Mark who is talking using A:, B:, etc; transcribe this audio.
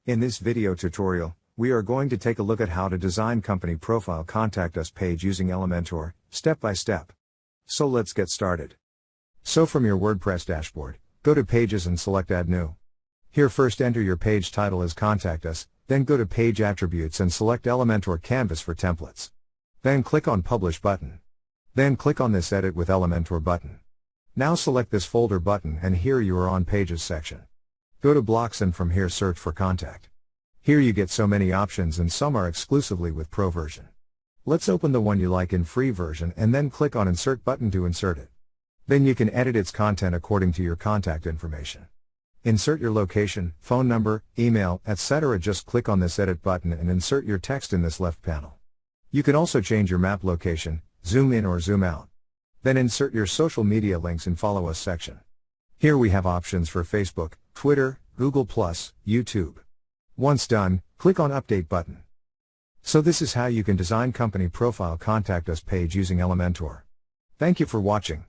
A: In this video tutorial, we are going to take a look at how to design company profile contact us page using Elementor, step by step. So let's get started. So from your WordPress dashboard, go to Pages and select Add New. Here first enter your page title as Contact Us, then go to Page Attributes and select Elementor Canvas for templates. Then click on Publish button. Then click on this Edit with Elementor button. Now select this folder button and here you are on Pages section. Go to Blocks and from here search for Contact. Here you get so many options and some are exclusively with Pro version. Let's open the one you like in free version and then click on Insert button to insert it. Then you can edit its content according to your contact information. Insert your location, phone number, email, etc. Just click on this Edit button and insert your text in this left panel. You can also change your map location, zoom in or zoom out. Then insert your social media links in Follow Us section. Here we have options for Facebook, Twitter, Google+, YouTube. Once done, click on Update button. So this is how you can design company profile contact us page using Elementor. Thank you for watching.